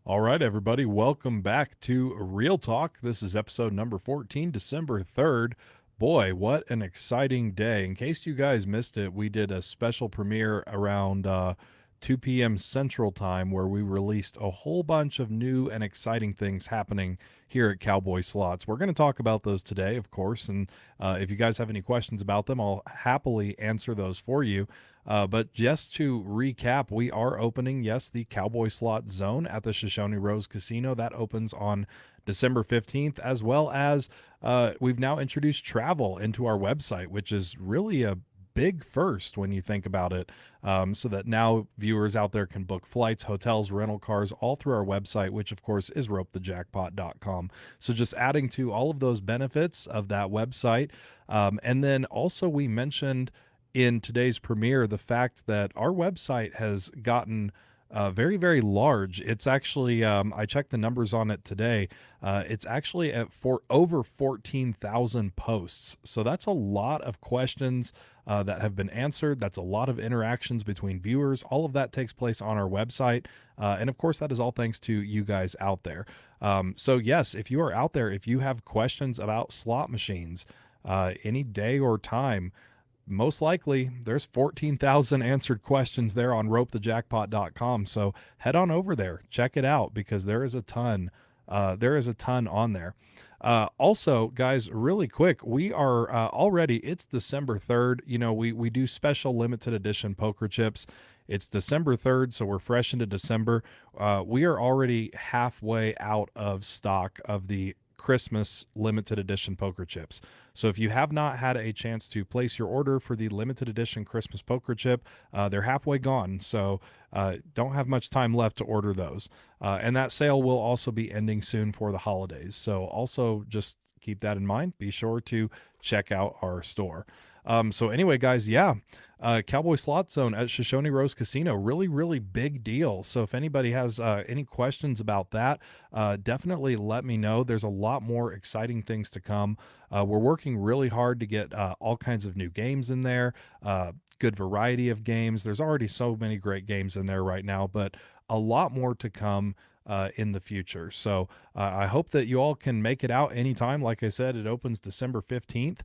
All right, everybody, welcome back to Real Talk. This is episode number 14, December 3rd. Boy, what an exciting day. In case you guys missed it, we did a special premiere around 2 p.m. Central Time where we released a whole bunch of new and exciting things happening here at Cowboy Slots. We're going to talk about those today, of course, and if you guys have any questions about them, I'll happily answer those for you. But just to recap, we are opening, yes, the Cowboy Slot Zone at the Shoshone Rose Casino. That opens on December 15th, as well as we've now introduced travel into our website, which is really a big first when you think about it, so that now viewers out there can book flights, hotels, rental cars, all through our website, which of course is ropethejackpot.com. So just adding to all of those benefits of that website. And then also we mentioned in today's premiere the fact that our website has gotten very, very large. It's actually, I checked the numbers on it today. It's actually at over 14,000 posts. So that's a lot of questions that have been answered. That's a lot of interactions between viewers. All of that takes place on our website. And of course, that is all thanks to you guys out there. So yes, if you are out there, if you have questions about slot machines, any day or time, most likely there's 14,000 answered questions there on ropethejackpot.com. So head on over there, check it out, because there is a ton on there. Also, guys, really quick, we are already, it's December 3rd. You know, we do special limited edition poker chips. It's December 3rd, so we're fresh into December. We are already halfway out of stock of the Christmas limited edition poker chips. So if you have not had a chance to place your order for the limited edition Christmas poker chip, they're halfway gone. So don't have much time left to order those. And that sale will also be ending soon for the holidays. So also just keep that in mind. Be sure to check out our store. So anyway, guys, yeah, Cowboy Slot Zone at Shoshone Rose Casino, really, really big deal. So if anybody has any questions about that, definitely let me know. There's a lot more exciting things to come. We're working really hard to get all kinds of new games in there, good variety of games. There's already so many great games in there right now, but a lot more to come in the future. So I hope that you all can make it out anytime. Like I said, it opens December 15th.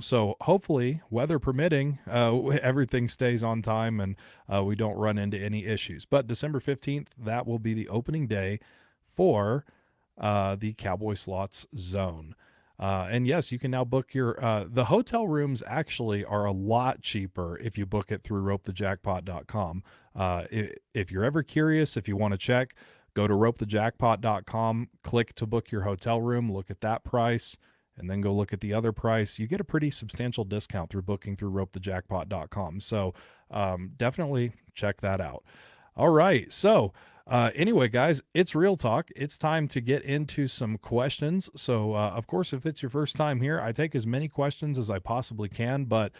So hopefully, weather permitting, everything stays on time and we don't run into any issues. But December 15th, that will be the opening day for the Cowboy Slots Zone. And yes, you can now book your, the hotel rooms actually are a lot cheaper if you book it through ropethejackpot.com. If you're ever curious, if you want to check, go to ropethejackpot.com, click to book your hotel room, look at that price, and then go look at the other price. You get a pretty substantial discount through booking through ropethejackpot.com. So definitely check that out. All right. So anyway, guys, it's Real Talk. It's time to get into some questions. So, of course, if it's your first time here, I take as many questions as I possibly can, but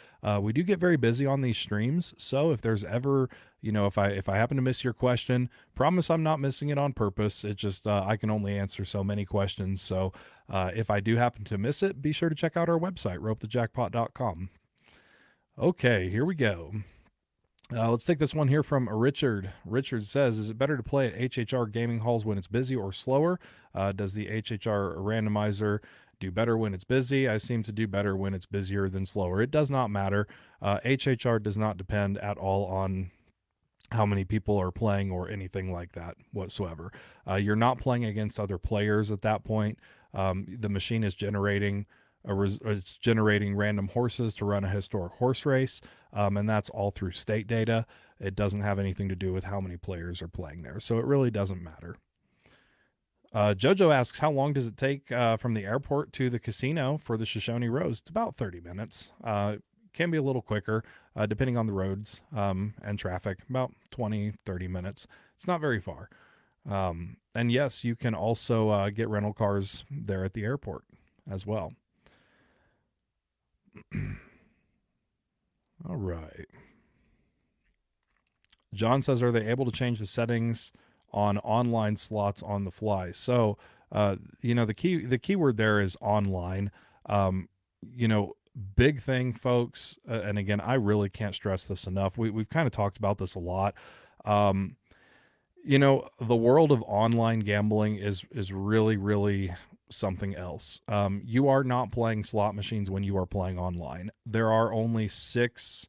we do get very busy on these streams. So if there's ever, you know, if I happen to miss your question, promise I'm not missing it on purpose. It just, I can only answer so many questions. So if I do happen to miss it, be sure to check out our website, ropethejackpot.com. Okay, here we go. Let's take this one here from Richard. Richard says, is it better to play at HHR gaming halls when it's busy or slower? Does the HHR randomizer do better when it's busy? I seem to do better when it's busier than slower. It does not matter. HHR does not depend at all on how many people are playing or anything like that whatsoever. You're not playing against other players at that point. The machine is generating it's generating random horses to run a historic horse race, and that's all through state data. It doesn't have anything to do with how many players are playing there, so it really doesn't matter. Jojo asks, how long does it take from the airport to the casino for the Shoshone Rose? It's about 30 minutes. Can be a little quicker depending on the roads and traffic, about 20-30 minutes. It's not very far. And yes, you can also get rental cars there at the airport as well. All right. John says, are they able to change the settings on online slots on the fly? So, you know, the keyword there is online. You know, big thing, folks. And again, I really can't stress this enough. We've kind of talked about this a lot. The world of online gambling is really, really something else. You are not playing slot machines when you are playing online. There are only 6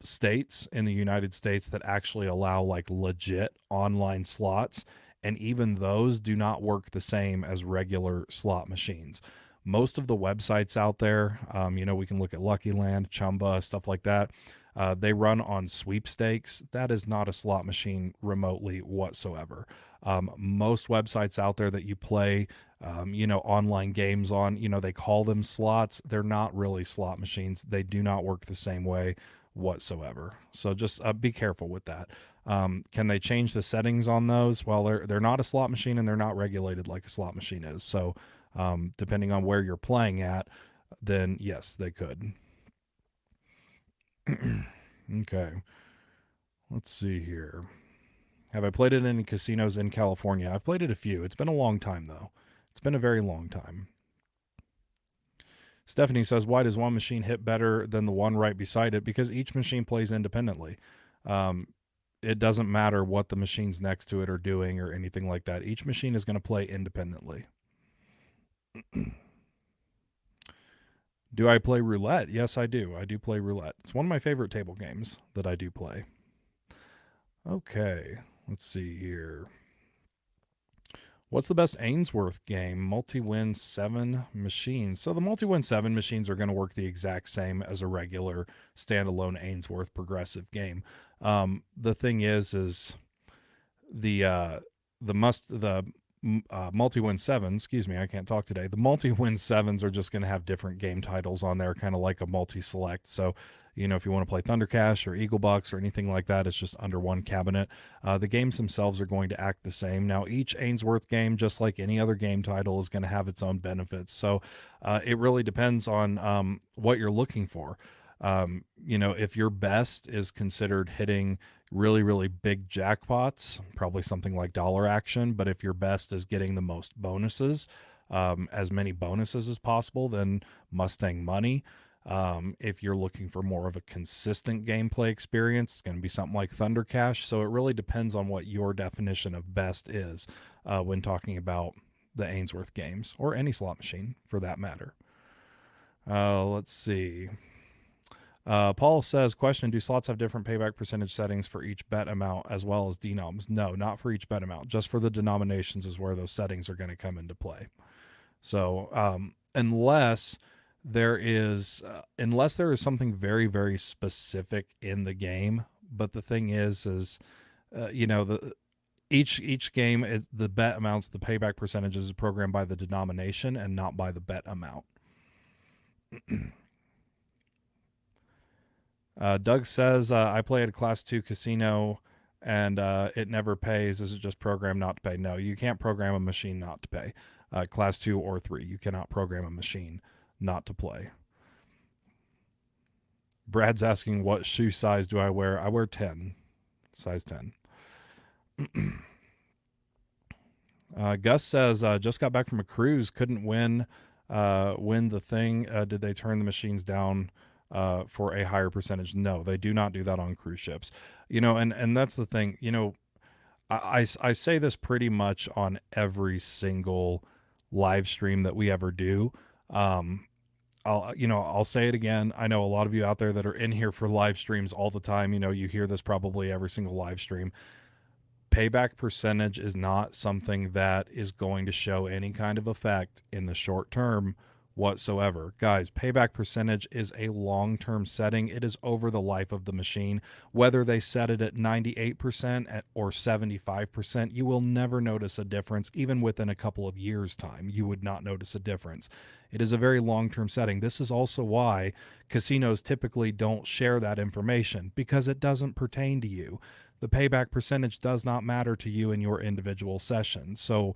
states in the United States that actually allow like legit online slots, and even those do not work the same as regular slot machines. Most of the websites out there, we can look at Lucky Land, Chumba, stuff like that. They run on sweepstakes. That is not a slot machine remotely whatsoever. Most websites out there that you play, online games on, they call them slots. They're not really slot machines. They do not work the same way whatsoever. So just be careful with that. Can they change the settings on those? Well, they're not a slot machine and they're not regulated like a slot machine is. So depending on where you're playing at, then yes, they could. Okay, let's see here. Have I played it in any casinos in California? I've played it a few. It's been a long time though. It's been a very long time. Stephanie says, why does one machine hit better than the one right beside it? Because each machine plays independently. It doesn't matter what the machines next to it are doing or anything like that. Each machine is going to play independently. Do I play roulette? Yes, I do. I do play roulette. It's one of my favorite table games that I do play. Okay, let's see here. What's the best Ainsworth game? Multi-win 7 machines. So the multi-win 7 machines are going to work the exact same as a regular standalone Ainsworth progressive game. The thing is the multi-win 7s, excuse me, I can't talk today. The multi-win 7s are just going to have different game titles on there, kind of like a multi-select. So, if you want to play Thunder Cash or Eagle Bucks or anything like that, it's just under one cabinet. The games themselves are going to act the same. Now, each Ainsworth game, just like any other game title, is going to have its own benefits. So it really depends on what you're looking for. If your best is considered hitting really, really big jackpots, probably something like Dollar Action. But if your best is getting the most bonuses, as many bonuses as possible, then Mustang Money. If you're looking for more of a consistent gameplay experience, it's going to be something like Thunder Cash. So it really depends on what your definition of best is when talking about the Ainsworth games or any slot machine for that matter. Let's see. Paul says, question, do slots have different payback percentage settings for each bet amount as well as denoms? No, not for each bet amount. Just for the denominations is where those settings are going to come into play. So unless there is something very, very specific in the game, but the thing is each game is the bet amounts, the payback percentages is programmed by the denomination and not by the bet amount. Doug says, I play at a class 2 casino and it never pays. Is it just programmed not to pay? No, you can't program a machine not to pay. Class 2 or 3, you cannot program a machine not to play. Brad's asking, what shoe size do I wear? I wear 10, size 10. Gus says, just got back from a cruise, couldn't win the thing. Did they turn the machines down for a higher percentage? No, they do not do that on cruise ships. And that's the thing. I say this pretty much on every single live stream that we ever do. I'll say it again. I know a lot of you out there that are in here for live streams all the time. You hear this probably every single live stream. Payback percentage is not something that is going to show any kind of effect in the short term whatsoever. Guys, payback percentage is a long-term setting. It is over the life of the machine. Whether they set it at 98% or 75%, you will never notice a difference. Even within a couple of years' time, you would not notice a difference. It is a very long-term setting. This is also why casinos typically don't share that information, because it doesn't pertain to you. The payback percentage does not matter to you in your individual session. So,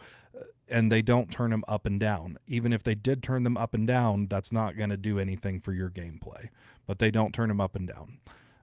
and they don't turn them up and down. Even if they did turn them up and down, that's not going to do anything for your gameplay. But they don't turn them up and down.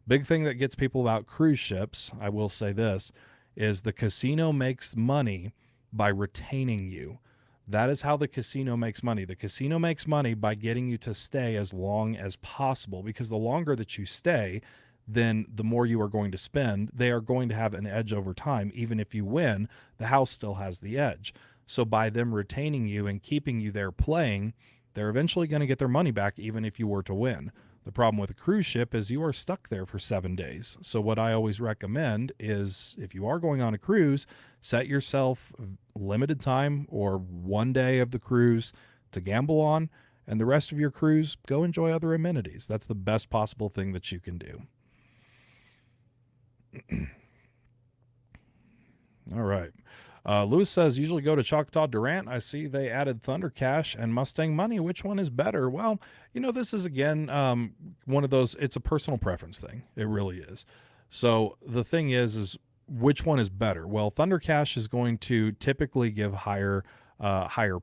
Big thing that gets people about cruise ships, I will say this, is the casino makes money by retaining you. That is how the casino makes money. The casino makes money by getting you to stay as long as possible, because the longer that you stay, then the more you are going to spend. They are going to have an edge over time. Even if you win, the house still has the edge. So by them retaining you and keeping you there playing, they're eventually going to get their money back, even if you were to win. The problem with a cruise ship is you are stuck there for 7 days. So what I always recommend is, if you are going on a cruise, set yourself limited time or 1 day of the cruise to gamble on, and the rest of your cruise, go enjoy other amenities. That's the best possible thing that you can do. All right. Lewis says, usually go to Choctaw Durant. I see they added Thunder Cash and Mustang Money. Which one is better? Well, this is, again, one of those, it's a personal preference thing. It really is. So the thing is which one is better? Well, Thunder Cash is going to typically give higher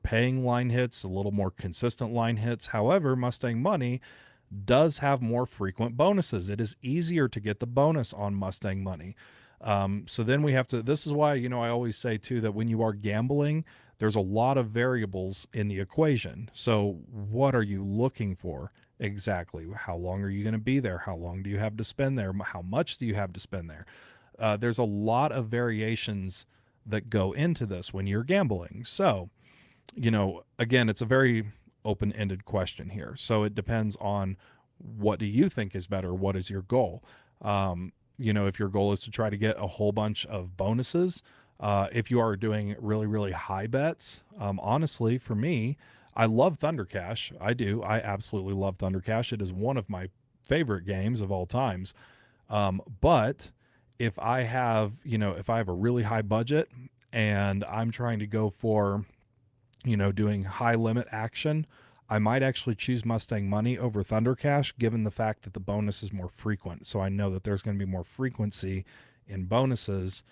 paying line hits, a little more consistent line hits. However, Mustang Money does have more frequent bonuses. It is easier to get the bonus on Mustang Money. So then we have to, this is why, I always say too, that when you are gambling, there's a lot of variables in the equation. So what are you looking for exactly? How long are you going to be there? How long do you have to spend there? How much do you have to spend there? There's a lot of variations that go into this when you're gambling. So, again, it's a very open-ended question here. So it depends on, what do you think is better? What is your goal? If your goal is to try to get a whole bunch of bonuses, if you are doing really, really high bets, honestly, for me, I love Thunder Cash. I do. I absolutely love Thunder Cash. It is one of my favorite games of all times. But if I have, if I have a really high budget and I'm trying to go for, doing high limit action, I might actually choose Mustang Money over Thunder Cash, given the fact that the bonus is more frequent. So I know that there's going to be more frequency in bonuses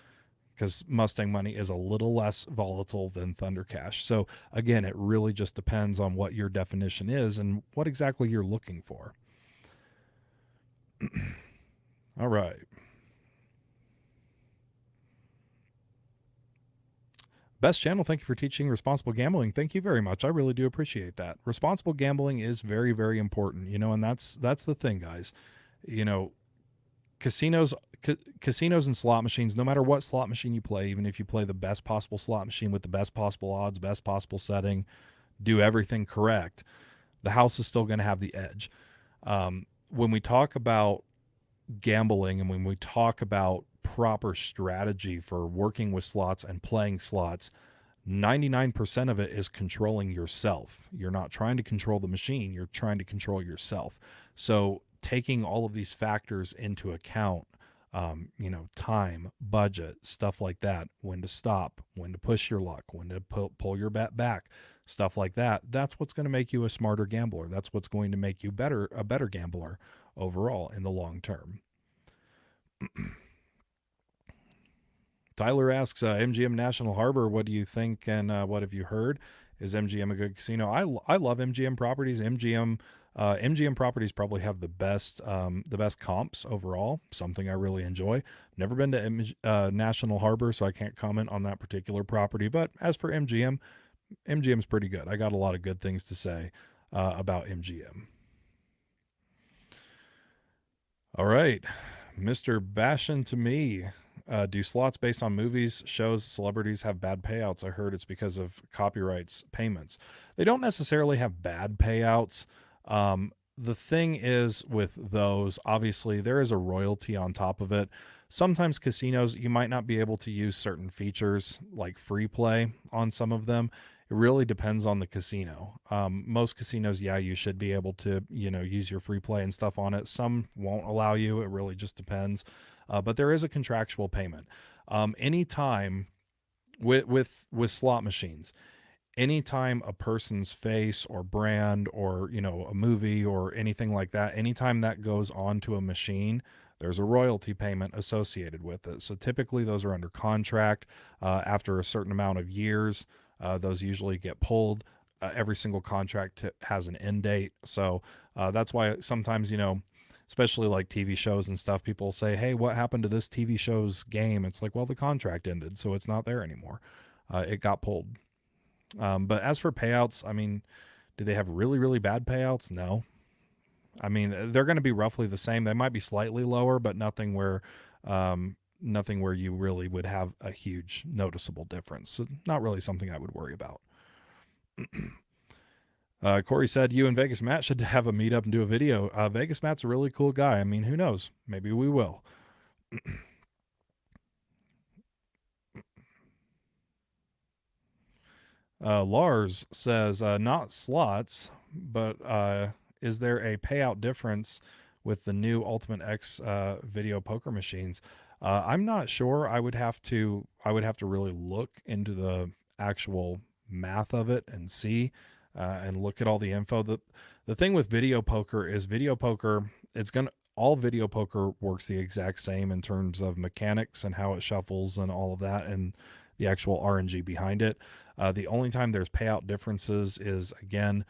because Mustang Money is a little less volatile than Thunder Cash. So again, it really just depends on what your definition is and what exactly you're looking for. All right. Best channel, thank you for teaching responsible gambling. Thank you very much. I really do appreciate that. Responsible gambling is very, very important, and that's the thing, guys. Casinos and slot machines, no matter what slot machine you play, even if you play the best possible slot machine with the best possible odds, best possible setting, do everything correct, the house is still going to have the edge. When we talk about gambling and when we talk about proper strategy for working with slots and playing slots, 99% of it is controlling yourself. You're not trying to control the machine, you're trying to control yourself. So taking all of these factors into account, time, budget, stuff like that, when to stop, when to push your luck, when to pull your bet back, stuff like that, that's what's going to make you a smarter gambler. That's what's going to make you a better gambler overall in the long term. Tyler asks, MGM National Harbor, what do you think and what have you heard? Is MGM a good casino? I love MGM properties. MGM properties probably have the best comps overall, something I really enjoy. Never been to National Harbor, so I can't comment on that particular property. But as for MGM's pretty good. I got a lot of good things to say about MGM. All right, Mr. Bashin to me. Do slots based on movies, shows, celebrities have bad payouts? I heard it's because of copyrights payments. They don't necessarily have bad payouts. The thing is with those, obviously there is a royalty on top of it. Sometimes casinos, you might not be able to use certain features like free play on some of them. It really depends on the casino. Most casinos, yeah, you should be able to, use your free play and stuff on it. Some won't allow you. It really just depends. But there is a contractual payment. Anytime with slot machines, anytime a person's face or brand or, a movie or anything like that, anytime that goes onto a machine, there's a royalty payment associated with it. So typically those are under contract. After a certain amount of years, those usually get pulled. Every single contract has an end date. So that's why sometimes, especially like TV shows and stuff, people say, hey, what happened to this TV show's game? It's like, well, the contract ended, so it's not there anymore. It got pulled. But as for payouts, I mean, do they have really, really bad payouts? No. I mean, they're going to be roughly the same. They might be slightly lower, but nothing where you really would have a huge noticeable difference. So not really something I would worry about. Corey said, you and Vegas Matt should have a meetup and do a video. Vegas Matt's a really cool guy. I mean, who knows? Maybe we will. Lars says, not slots, but is there a payout difference with the new Ultimate X video poker machines? I'm not sure. I would have to really look into the actual math of it and see and look at all the info. The thing with video poker is video poker, it's gonna all video poker works the exact same in terms of mechanics and how it shuffles and all of that and the actual RNG behind it. The only time there's payout differences is, again,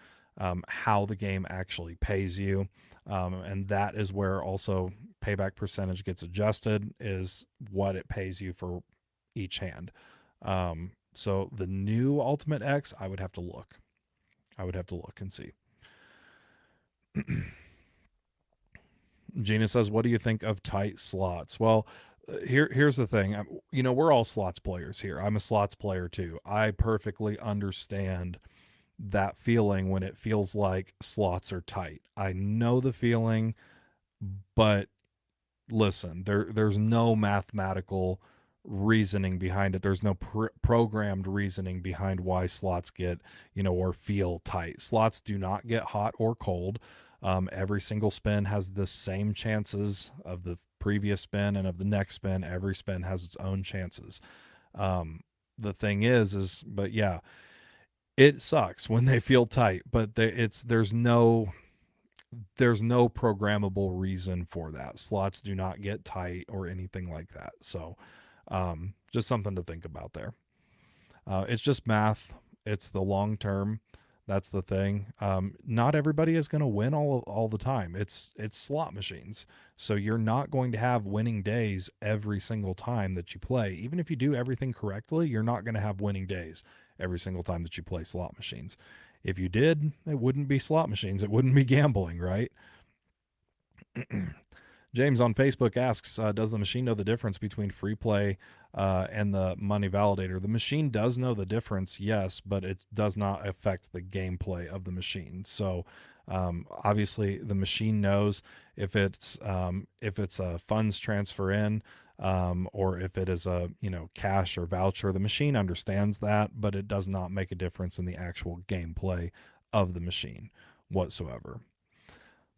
how the game actually pays you. And that is where also payback percentage gets adjusted, is what it pays you for each hand. So the new Ultimate X, I would have to look. I would have to look and see. Gina says, what do you think of tight slots? Well, here's the thing. We're all slots players here. I'm a slots player too. I perfectly understand that feeling when it feels like slots are tight. I know the feeling, but listen, there's no mathematical reasoning behind it. There's no programmed reasoning behind why slots get, or feel tight. Slots do not get hot or cold. Every single spin has the same chances of the previous spin and of the next spin. Every spin has its own chances. The thing but yeah, it sucks when they feel tight, but there's no programmable reason for that. Slots do not get tight or anything like that. So, just something to think about there. It's just math. It's the long term. That's the thing. Not everybody is going to win all the time. It's slot machines. So you're not going to have winning days every single time that you play. Even if you do everything correctly, you're not going to have winning days every single time that you play slot machines. If you did, it wouldn't be slot machines. It wouldn't be gambling, right? James on Facebook asks, does the machine know the difference between free play and the money validator? The machine does know the difference, yes, but it does not affect the gameplay of the machine. So obviously the machine knows if it's a funds transfer in or if it is a cash or voucher. The machine understands that, but it does not make a difference in the actual gameplay of the machine whatsoever.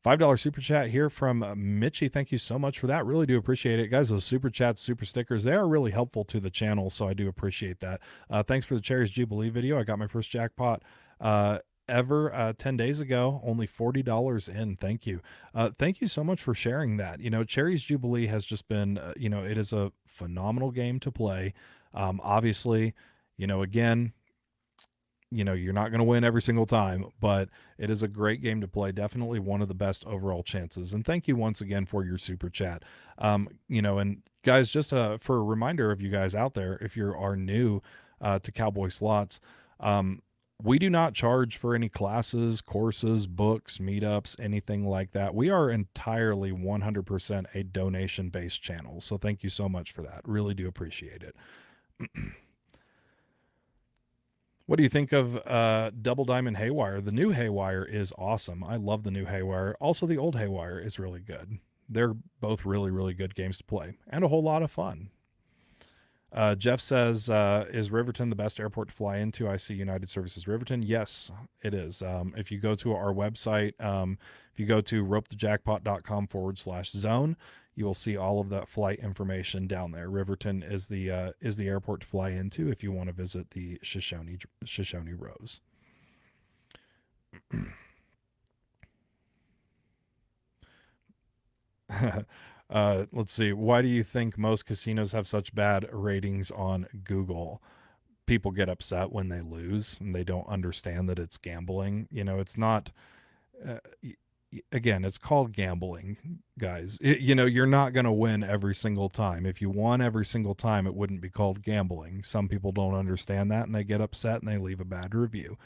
$5 super chat here from Mitchie. Thank you so much for that. Really do appreciate it. Guys, those super chats, super stickers, they are really helpful to the channel, so I do appreciate that. Thanks for the Cherries Jubilee video. I got my first jackpot ever 10 days ago, only $40 in. Thank you. Thank you so much for sharing that. Cherries Jubilee has just been, it is a phenomenal game to play. Obviously, again, you're not going to win every single time, but it is a great game to play. Definitely one of the best overall chances. And thank you once again for your super chat. And guys, just for a reminder of you guys out there, if you are new to Cowboy Slots, we do not charge for any classes, courses, books, meetups, anything like that. We are entirely 100% a donation-based channel. So thank you so much for that. Really do appreciate it. What do you think of Double Diamond Haywire? The new Haywire is awesome. I love the new Haywire. Also, the old Haywire is really good. They're both really, really good games to play and a whole lot of fun. Jeff says, is Riverton the best airport to fly into? I see United Services Riverton. Yes, it is. If you go to our website, if you go to ropethejackpot.com/zone, you will see all of that flight information down there. Riverton is the airport to fly into if you want to visit the Shoshone Rose. Let's see. Why do you think most casinos have such bad ratings on Google? People get upset when they lose and they don't understand that it's gambling. It's not. Again, it's called gambling, guys. You're not going to win every single time. If you won every single time, it wouldn't be called gambling. Some people don't understand that and they get upset and they leave a bad review.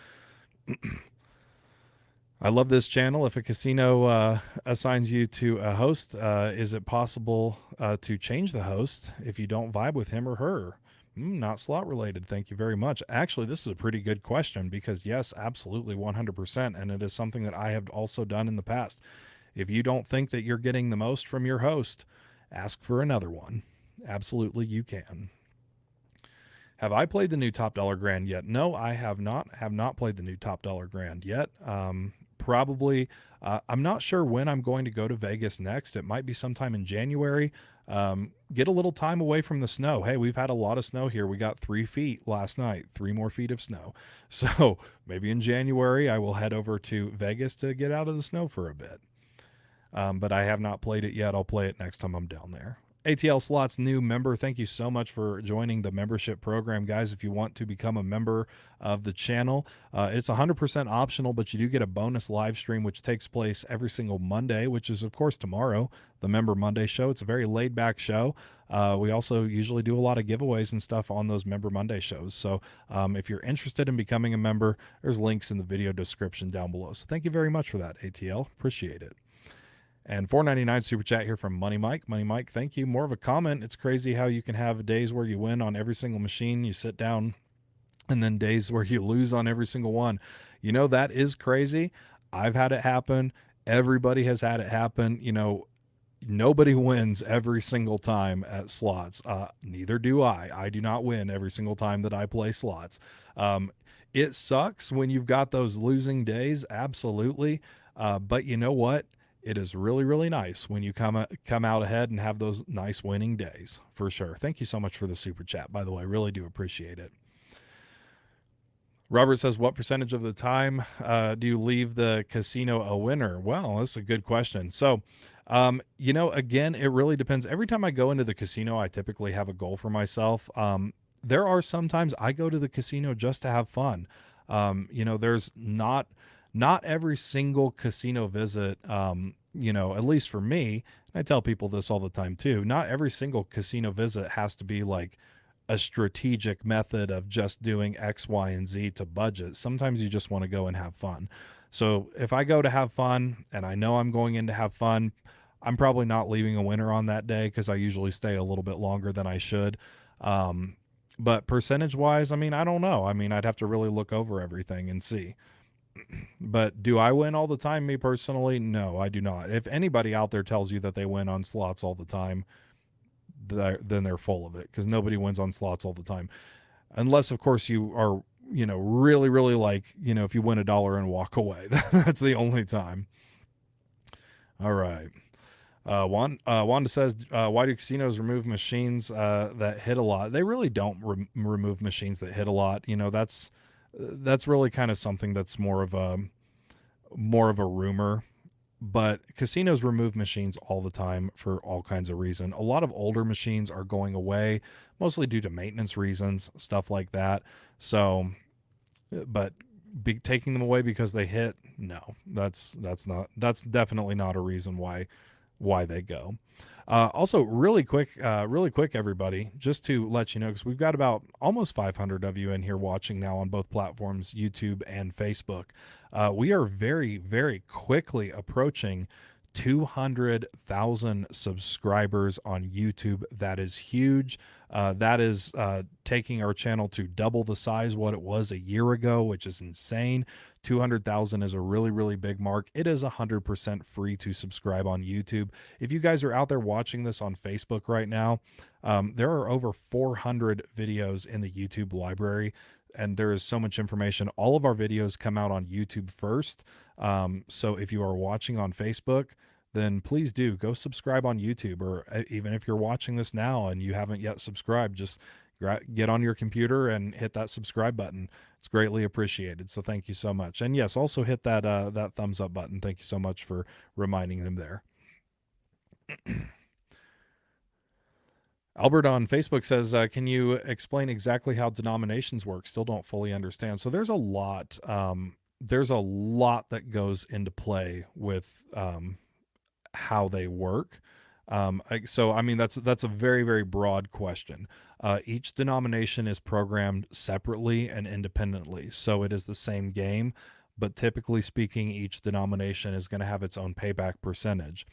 I love this channel. If a casino assigns you to a host, is it possible to change the host if you don't vibe with him or her? Not slot related. Thank you very much. Actually, this is a pretty good question because, yes, absolutely 100%. And it is something that I have also done in the past. If you don't think that you're getting the most from your host, ask for another one. Absolutely, you can. Have I played the new Top Dollar Grand yet? No, I have not. Have not played the new Top Dollar Grand yet. Probably. I'm not sure when I'm going to go to Vegas next. It might be sometime in January. Get a little time away from the snow. Hey, we've had a lot of snow here. We got 3 feet last night, 3 more feet of snow. So maybe in January I will head over to Vegas to get out of the snow for a bit. But I have not played it yet. I'll play it next time I'm down there. ATL Slots new member, thank you so much for joining the membership program, guys. If you want to become a member of the channel, it's 100% optional, but you do get a bonus live stream which takes place every single Monday, which is of course tomorrow, the Member Monday show. It's a very laid back show. We also usually do a lot of giveaways and stuff on those Member Monday shows. So if you're interested in becoming a member, there's links in the video description down below. So thank you very much for that, ATL. Appreciate it. And $4.99 super chat here from Money Mike. Money Mike, thank you. More of a comment. It's crazy how you can have days where you win on every single machine, you sit down, and then days where you lose on every single one. You know, that is crazy. I've had it happen. Everybody has had it happen. You know, nobody wins every single time at slots. Neither do I. I do not win every single time that I play slots. It sucks when you've got those losing days. Absolutely. But you know what? It is really, really nice when you come out ahead and have those nice winning days, for sure. Thank you so much for the super chat, by the way. Really do appreciate it. Robert says, what percentage of the time do you leave the casino a winner? Well, that's a good question. So, you know, again, it really depends. Every time I go into the casino, I typically have a goal for myself. There are sometimes I go to the casino just to have fun. You know, there's not every single casino visit, you know, at least for me, I tell people this all the time too, not every single casino visit has to be like a strategic method of just doing X, Y, and Z to budget. Sometimes you just want to go and have fun. So if I go to have fun and I know I'm going in to have fun, I'm probably not leaving a winner on that day because I usually stay a little bit longer than I should. But percentage wise, I mean, I don't know. I mean, I'd have to really look over everything and see. But do I win all the time, me personally? No, I do not. If anybody out there tells you that they win on slots all the time, then they're full of it, because nobody wins on slots all the time. Unless, of course, you are, you know, really, really like, you know, if you win $1 and walk away. That's the only time. All right. Wanda says, why do casinos remove machines that hit a lot? They really don't remove machines that hit a lot. You know, that's really kind of something that's more of a rumor. But casinos remove machines all the time for all kinds of reasons. A lot of older machines are going away, mostly due to maintenance reasons, stuff like that. So, but taking them away because they hit, no, that's definitely not a reason why they go. Also, really quick, everybody, just to let you know, because we've got about almost 500 of you in here watching now on both platforms, YouTube and Facebook. We are very, very quickly approaching 200,000 subscribers on YouTube. That is huge. That is taking our channel to double the size what it was a year ago, which is insane. 200,000 is a really, really big mark. It is 100% free to subscribe on YouTube. If you guys are out there watching this on Facebook right now, there are over 400 videos in the YouTube library, and there is so much information. All of our videos come out on YouTube first. So if you are watching on Facebook, then please do go subscribe on YouTube, or even if you're watching this now and you haven't yet subscribed, just get on your computer and hit that subscribe button. It's greatly appreciated. So thank you so much. And yes, also hit that that thumbs up button. Thank you so much for reminding them there. Albert on Facebook says, can you explain exactly how denominations work? Still don't fully understand. So there's a lot that goes into play with how they work. So I mean, that's a very, very broad question. Each denomination is programmed separately and independently, so it is the same game, but typically speaking, each denomination is going to have its own payback percentage.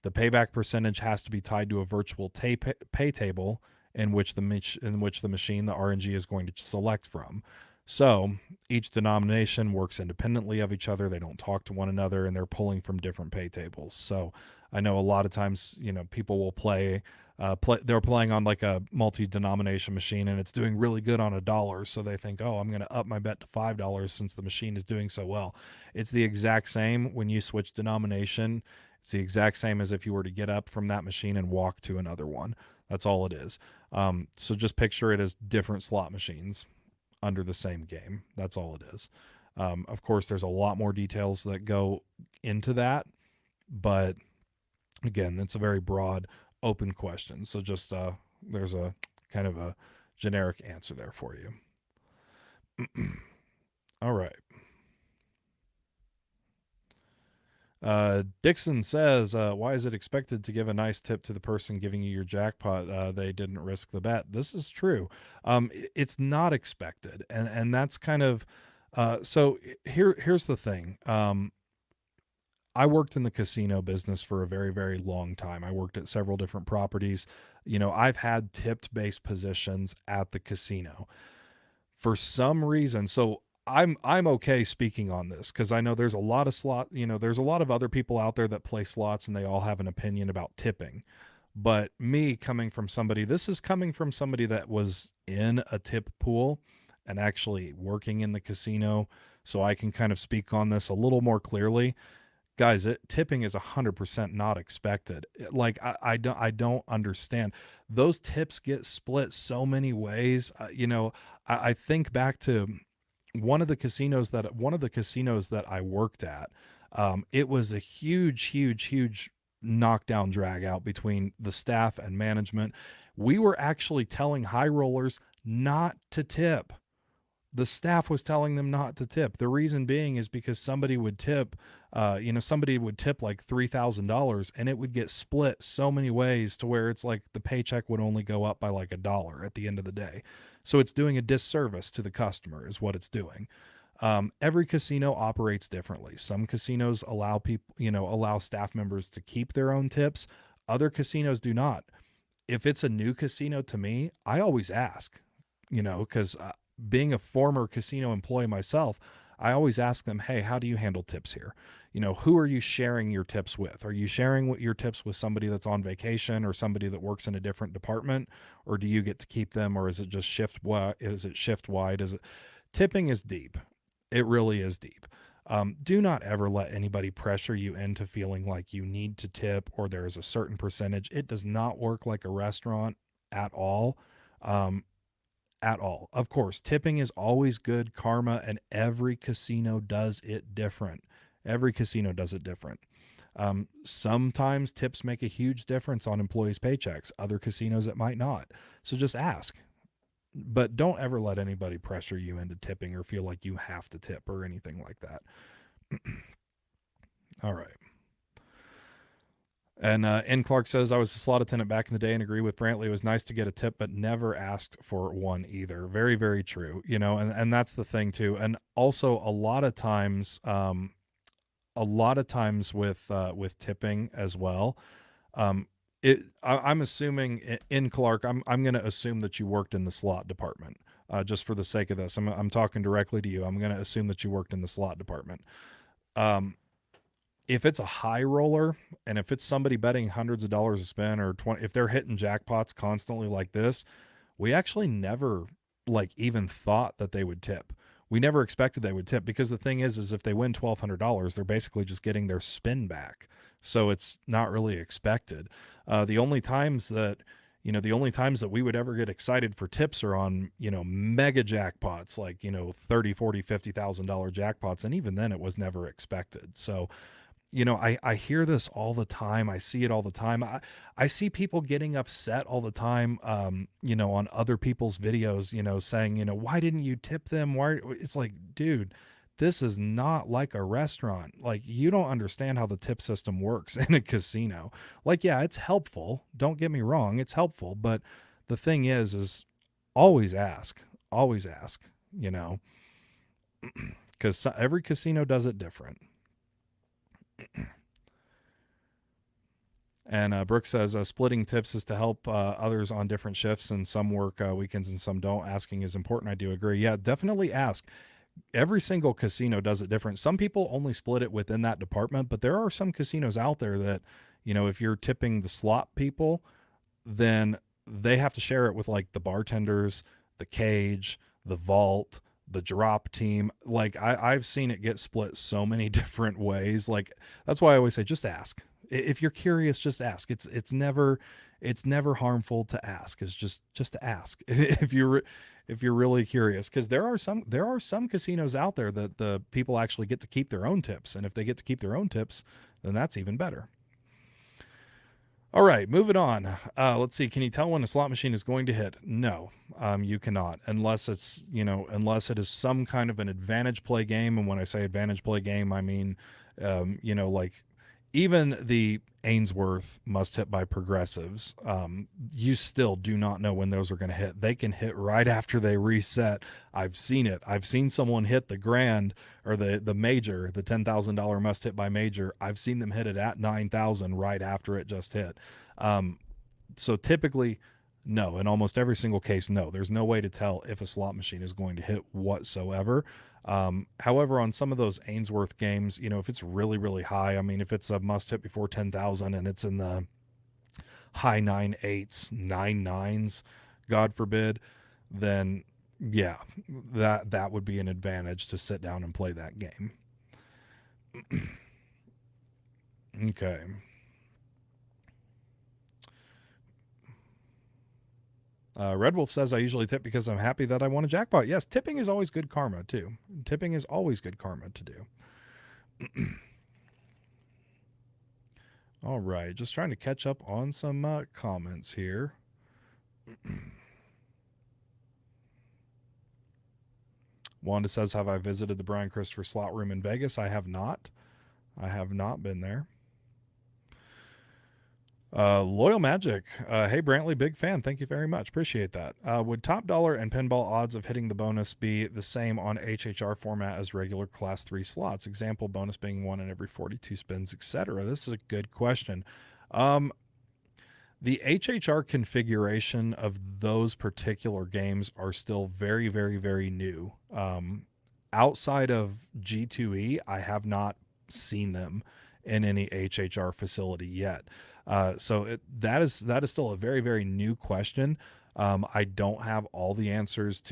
The payback percentage has to be tied to a virtual pay table in which the machine, the RNG, is going to select from. So each denomination works independently of each other. They don't talk to one another, and they're pulling from different pay tables. So I know a lot of times, people will they're playing on like a multi-denomination machine, and it's doing really good on $1. So they think, oh, I'm going to up my bet to $5 since the machine is doing so well. It's the exact same when you switch denomination. It's the exact same as if you were to get up from that machine and walk to another one. That's all it is. So just picture it as different slot machines under the same game. That's all it is. Of course, there's a lot more details that go into that, but again, it's a very broad, open question. So just there's a kind of a generic answer there for you. All right. Dixon says, why is it expected to give a nice tip to the person giving you your jackpot? They didn't risk the bet. This is true. It's not expected. And that's kind of, so here's the thing. I worked in the casino business for a very, very long time. I worked at several different properties. I've had tipped based positions at the casino for some reason. So I'm okay speaking on this because I know there's a lot of there's a lot of other people out there that play slots and they all have an opinion about tipping. But this is coming from somebody that was in a tip pool and actually working in the casino. So I can kind of speak on this a little more clearly. Guys, tipping is 100% not expected. Like I don't understand. Those tips get split so many ways. I think back to one of the casinos that I worked at. It was a huge knockdown drag out between the staff and management. We were actually telling high rollers not to tip. The staff was telling them not to tip. The reason being is because somebody would tip like $3,000 and it would get split so many ways to where it's like the paycheck would only go up by like $1 at the end of the day. So it's doing a disservice to the customer is what it's doing. Every casino operates differently. Some casinos allow staff members to keep their own tips. Other casinos do not. If it's a new casino to me, I always ask, because being a former casino employee myself, I always ask them, hey, how do you handle tips here? Who are you sharing your tips with? Are you sharing your tips with somebody that's on vacation or somebody that works in a different department? Or do you get to keep them? Or is it just shift wide? Tipping is deep. It really is deep. Do not ever let anybody pressure you into feeling like you need to tip or there is a certain percentage. It does not work like a restaurant at all. At all. Of course, tipping is always good karma, and every casino does it different. Every casino does it different. Sometimes tips make a huge difference on employees' paychecks. Other casinos, it might not. So just ask. But don't ever let anybody pressure you into tipping or feel like you have to tip or anything like that. All right. And N. Clark says, I was a slot attendant back in the day and agree with Brantley. It was nice to get a tip, but never asked for one either. Very, very true. And that's the thing too. And also a lot of times with tipping as well, I'm assuming in Clark, I'm going to assume that you worked in the slot department, just for the sake of this. I'm talking directly to you. I'm going to assume that you worked in the slot department. If it's a high roller and if it's somebody betting hundreds of dollars a spin or 20, if they're hitting jackpots constantly like this, we actually never even thought that they would tip. We never expected they would tip because the thing is if they win $1,200, they're basically just getting their spin back. So it's not really expected. The only times that we would ever get excited for tips are on, mega jackpots, like, $30, $40, $50,000 jackpots. And even then it was never expected. So, I hear this all the time. I see it all the time. I see people getting upset all the time, on other people's videos, saying, why didn't you tip them? Why? It's like, dude, this is not like a restaurant. Like, you don't understand how the tip system works in a casino. Like, yeah, it's helpful. Don't get me wrong. It's helpful. But the thing is always ask, because every casino does it different. And Brooke says splitting tips is to help others on different shifts, and some work weekends and some don't. Asking is important. I do agree. Yeah, definitely ask. Every single casino does it different. Some people only split it within that department, but there are some casinos out there that, if you're tipping the slot people, then they have to share it with like the bartenders, the cage, the vault, the drop team. Like I've seen it get split so many different ways. Like that's why I always say just ask. If you're curious, just ask. It's never harmful to ask. It's just to ask if you're really curious, because there are some casinos out there that the people actually get to keep their own tips, and if they get to keep their own tips, then that's even better. All right, moving on. Let's see. Can you tell when a slot machine is going to hit? No, you cannot, unless unless it is some kind of an advantage play game. And when I say advantage play game, I mean, like even the Ainsworth must hit by progressives. You still do not know when those are going to hit. They can hit right after they reset. I've seen it. I've seen someone hit the grand or the major, the $10,000 must hit by major. I've seen them hit it at 9,000 right after it just hit. So typically, no. In almost every single case, no. There's no way to tell if a slot machine is going to hit whatsoever. However, on some of those Ainsworth games, if it's really, really high, I mean, if it's a must hit before 10,000 and it's in the high 9/8s, 9/9s, God forbid, then yeah, that would be an advantage to sit down and play that game. Okay. Red Wolf says, I usually tip because I'm happy that I won a jackpot. Yes, tipping is always good karma, too. Tipping is always good karma to do. All right, just trying to catch up on some comments here. Wanda says, have I visited the Brian Christopher slot room in Vegas? I have not. I have not been there. Loyal Magic. Hey, Brantley, big fan. Thank you very much. Appreciate that. Would top dollar and pinball odds of hitting the bonus be the same on HHR format as regular class 3 slots? Example, bonus being 1 in every 42 spins, etc. This is a good question. The HHR configuration of those particular games are still very, very, very new. Outside of G2E, I have not seen them in any HHR facility yet. So that is still a very, very new question. I don't have all the answers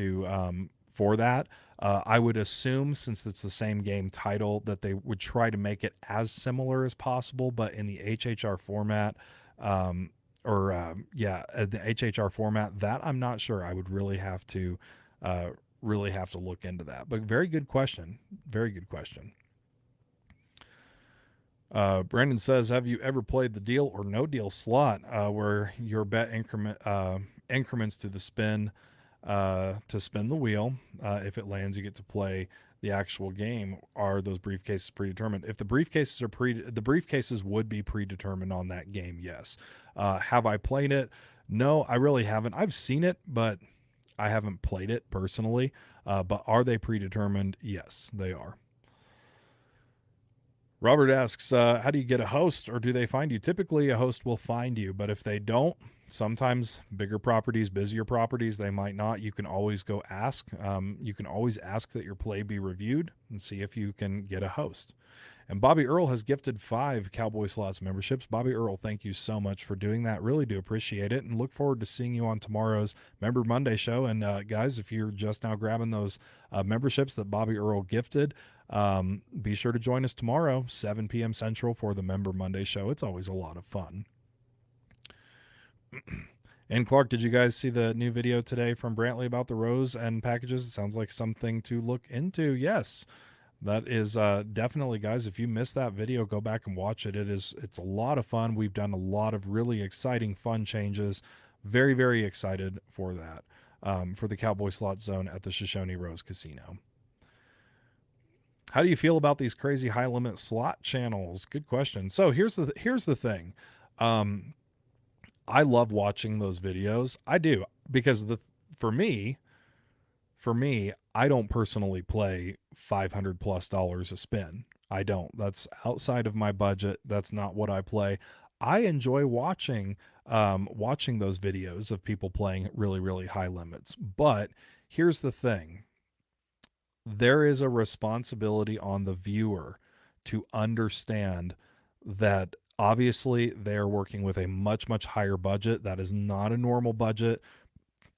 for that. I would assume, since it's the same game title, that they would try to make it as similar as possible, but in the HHR format, the HHR format, that I'm not sure. I would really have to look into that. But very good question. Very good question. Brandon says, have you ever played the deal or no deal slot where your bet increments to the spin to spin the wheel? If it lands, you get to play the actual game. Are those briefcases predetermined? If the briefcases are the briefcases would be predetermined on that game. Yes. Have I played it? No, I really haven't. I've seen it, but I haven't played it personally. But are they predetermined? Yes, they are. Robert asks, how do you get a host, or do they find you? Typically, a host will find you, but if they don't, sometimes bigger properties, busier properties, they might not. You can always go ask. You can always ask that your play be reviewed and see if you can get a host. And Bobby Earl has gifted 5 Cowboy Slots memberships. Bobby Earl, thank you so much for doing that. Really do appreciate it, and look forward to seeing you on tomorrow's Member Monday show. And guys, if you're just now grabbing those memberships that Bobby Earl gifted, be sure to join us tomorrow, 7 p.m. Central, for the Member Monday show. It's always a lot of fun. And Clark, did you guys see the new video today from Brantley about the rows and packages? It sounds like something to look into. Yes, that is definitely, guys. If you missed that video, go back and watch it. It's a lot of fun. We've done a lot of really exciting, fun changes. Very, very excited for that, for the Cowboy Slot Zone at the Shoshone Rose Casino. How do you feel about these crazy high limit slot channels? Good question. So here's the thing. I love watching those videos. I do, because for me, For me, I don't personally play $500 plus a spin. I don't. That's outside of my budget. That's not what I play. I enjoy watching those videos of people playing really, really high limits. But here's the thing, there is a responsibility on the viewer to understand that obviously they're working with a much, much higher budget. That is not a normal budget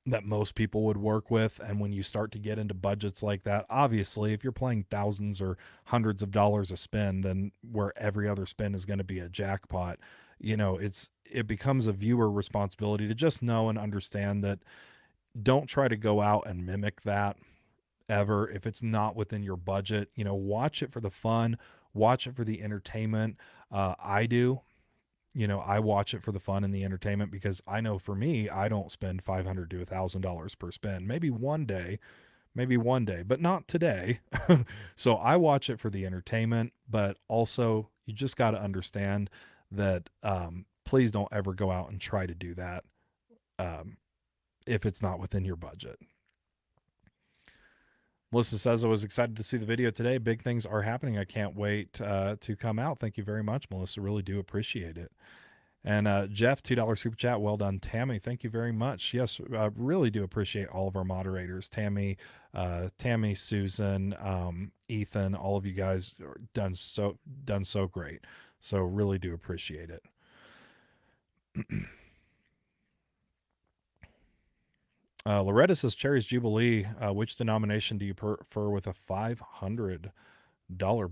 that most people would work with. And when you start to get into budgets like that, obviously, if you're playing thousands or hundreds of dollars a spin, then where every other spin is going to be a jackpot, it becomes a viewer responsibility to just know and understand that don't try to go out and mimic that ever if it's not within your budget. Watch it for the fun, watch it for the entertainment. I do. I watch it for the fun and the entertainment because I know for me, I don't spend $500 to $1,000 per spin. Maybe one day, but not today. So I watch it for the entertainment, but also you just got to understand that please don't ever go out and try to do that um, if it's not within your budget. Melissa says, I was excited to see the video today. Big things are happening. I can't wait to come out. Thank you very much, Melissa. Really do appreciate it. And Jeff, $2 super chat. Well done, Tammy. Thank you very much. Yes, I really do appreciate all of our moderators. Tammy, Susan, Ethan, all of you guys are done so great. So really do appreciate it. Loretta says, Cherry's Jubilee. Which denomination do you prefer with a $500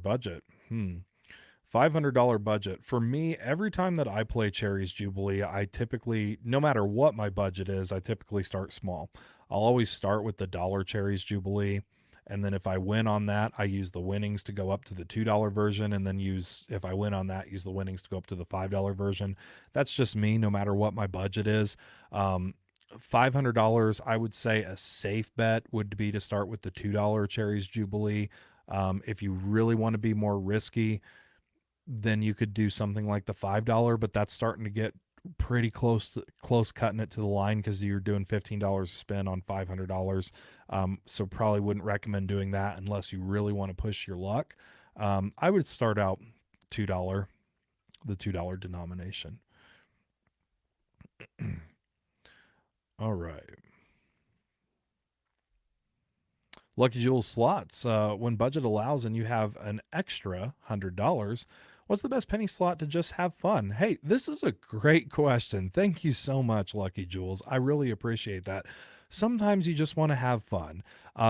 budget? $500 budget. For me, every time that I play Cherry's Jubilee, I typically, no matter what my budget is, I typically start small. I'll always start with the dollar Cherry's Jubilee. And then if I win on that, I use the winnings to go up to the $2 version. And then if I win on that, use the winnings to go up to the $5 version. That's just me, no matter what my budget is. $500, I would say a safe bet would be to start with the $2 Cherry's Jubilee. If you really want to be more risky, then you could do something like the $5, but that's starting to get pretty close cutting it to the line because you're doing $15 a spin on $500. So probably wouldn't recommend doing that unless you really want to push your luck. I would start out $2, the $2 denomination. All right. Lucky Jewels slots. When budget allows and you have an extra $100, what's the best penny slot to just have fun? Hey, this is a great question. Thank you so much, Lucky Jewels. I really appreciate that. Sometimes you just want to have fun.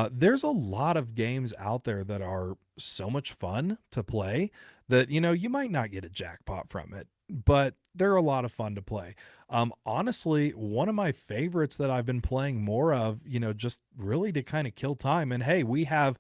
There's a lot of games out there that are so much fun to play that, you might not get a jackpot from it, but they're a lot of fun to play. Honestly, one of my favorites that I've been playing more of, just really to kind of kill time. And hey, we have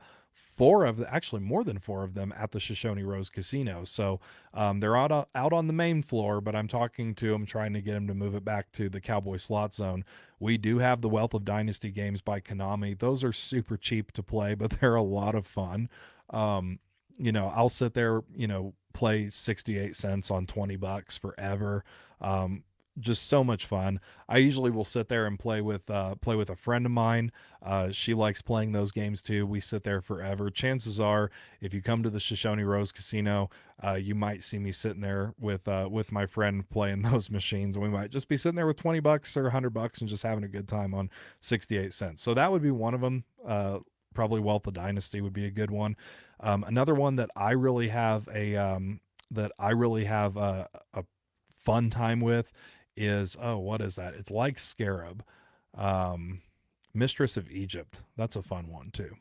actually more than four of them at the Shoshone Rose Casino. So they're out on the main floor, but I'm talking to them, trying to get them to move it back to the Cowboy Slot Zone. We do have the Wealth of Dynasty games by Konami. Those are super cheap to play, but they're a lot of fun. I'll sit there, play 68 cents on $20 forever. Just so much fun. I usually will sit there and play with a friend of mine. She likes playing those games too. We sit there forever. Chances are, if you come to the Shoshone Rose Casino, you might see me sitting there with my friend playing those machines, and we might just be sitting there with $20 or $100 and just having a good time on 68 cents. So that would be one of them. Probably Wealth of Dynasty would be a good one. Another one that I really have a fun time with is, what is that? It's like Scarab. Mistress of Egypt. That's a fun one too.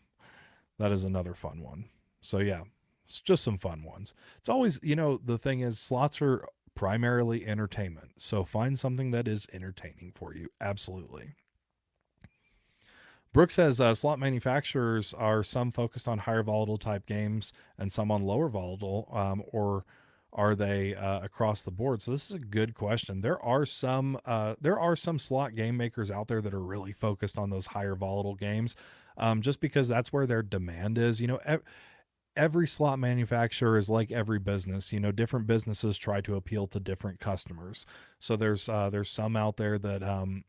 That is another fun one. So yeah, it's just some fun ones. It's always, the thing is, slots are primarily entertainment. So find something that is entertaining for you. Absolutely. Brooke says slot manufacturers are some focused on higher volatile type games and some on lower volatile, or are they across the board? So this is a good question. There are some slot game makers out there that are really focused on those higher volatile games, just because that's where their demand is. Every slot manufacturer is like every business. Different businesses try to appeal to different customers. So there's some out there that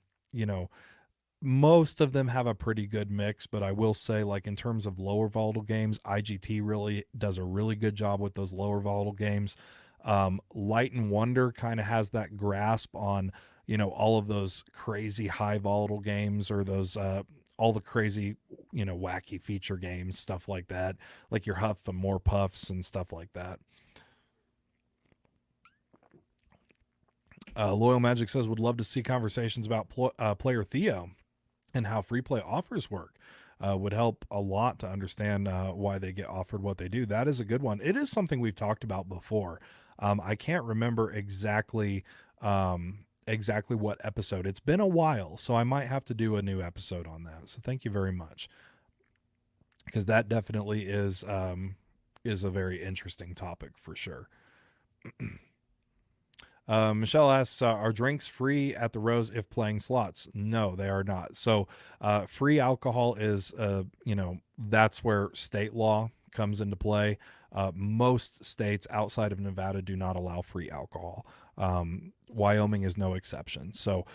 most of them have a pretty good mix, but I will say, like, in terms of lower volatile games, IGT really does a really good job with those lower volatile games. Light and Wonder kind of has that grasp on, all of those crazy high volatile games, or those all the crazy, wacky feature games, stuff like that, like your Huff and More Puffs and stuff like that. Loyal Magic says, would love to see conversations about player Theo and how free play offers work. Would help a lot to understand why they get offered what they do. That is a good one. It is something we've talked about before. I can't remember exactly what episode. It's been a while, so I might have to do a new episode on that. So thank you very much, because that definitely is a very interesting topic for sure. Michelle asks, are drinks free at the Rose if playing slots? No, they are not. So free alcohol is, that's where state law comes into play. Most states outside of Nevada do not allow free alcohol. Wyoming is no exception. So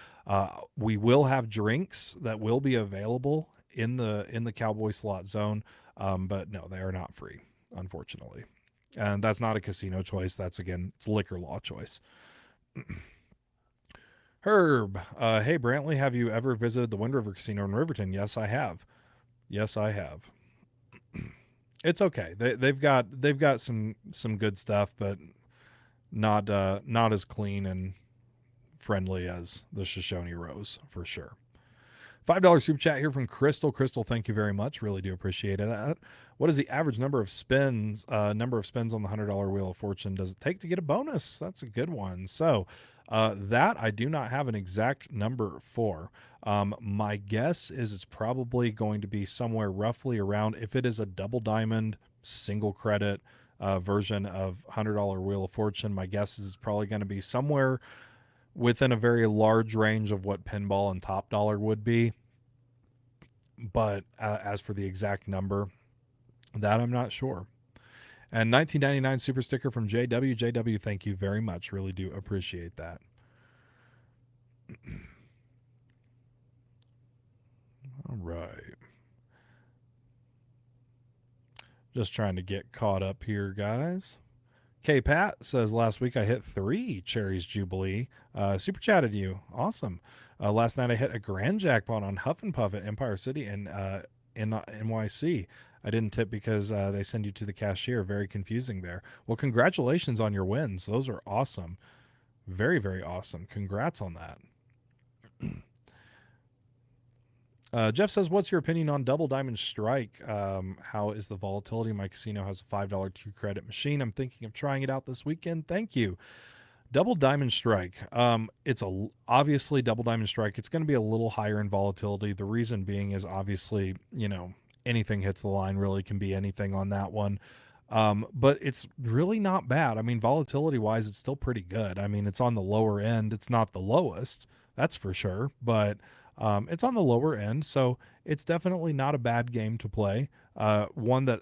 we will have drinks that will be available in the Cowboy slot zone, but no, they are not free, unfortunately. And that's not a casino choice. That's, again, it's liquor law choice. Herb, hey Brantley, have you ever visited the Wind River Casino in Riverton? Yes, I have. Yes, I have. It's okay. They've got some good stuff, but not as clean and friendly as the Shoshone Rose for sure. $5 super chat here from Crystal. Crystal, thank you very much. Really do appreciate that. What is the average number of spins on the $100 Wheel of Fortune does it take to get a bonus? That's a good one. So that I do not have an exact number for. My guess is it's probably going to be somewhere roughly around, if it is a double diamond single credit version of $100 Wheel of Fortune, my guess is it's probably going to be somewhere within a very large range of what pinball and top dollar would be. But as for the exact number, that I'm not sure. And 1999 super sticker from JW. JW, thank you very much. Really do appreciate that. All right. Just trying to get caught up here, guys. K Pat says, last week I hit 3 Cherries Jubilee. Super chatted you. Awesome. Last night I hit a grand jackpot on Huff and Puff at Empire City and in NYC. I didn't tip because they send you to the cashier. Very confusing there. Well, congratulations on your wins. Those are awesome. Very, very awesome. Congrats on that. Jeff says, what's your opinion on Double Diamond Strike? How is the volatility? My casino has a $5 2 credit machine. I'm thinking of trying it out this weekend. Thank you. Double Diamond Strike. It's obviously Double Diamond Strike. It's going to be a little higher in volatility. The reason being is obviously, anything hits the line, really can be anything on that one. But it's really not bad. I mean, volatility wise, it's still pretty good. I mean, it's on the lower end. It's not the lowest, that's for sure, but it's on the lower end. So it's definitely not a bad game to play. One that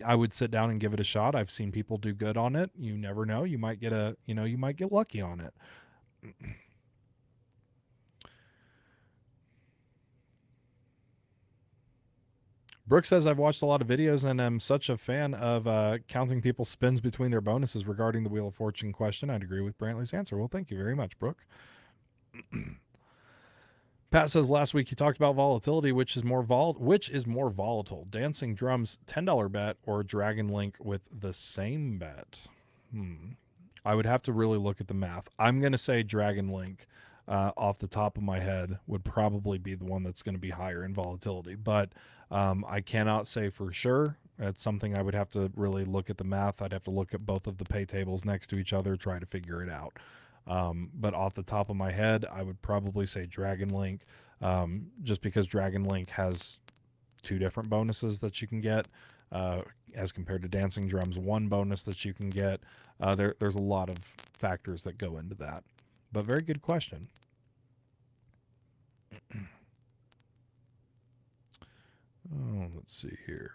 I would sit down and give it a shot. I've seen people do good on it. You never know. You might get you might get lucky on it. Brooke says, I've watched a lot of videos and am such a fan of counting people's spins between their bonuses regarding the Wheel of Fortune question. I'd agree with Brantley's answer. Well, thank you very much, Brooke. Pat says, last week you talked about volatility, which is more volatile, Dancing Drums $10 bet or Dragon Link with the same bet? I would have to really look at the math. I'm going to say Dragon Link off the top of my head would probably be the one that's going to be higher in volatility, but I cannot say for sure. That's something I would have to really look at the math. I'd have to look at both of the pay tables next to each other, try to figure it out. But off the top of my head, I would probably say Dragon Link, just because Dragon Link has 2 different bonuses that you can get, as compared to Dancing Drums, 1 bonus that you can get. There's a lot of factors that go into that, but very good question. Let's see here.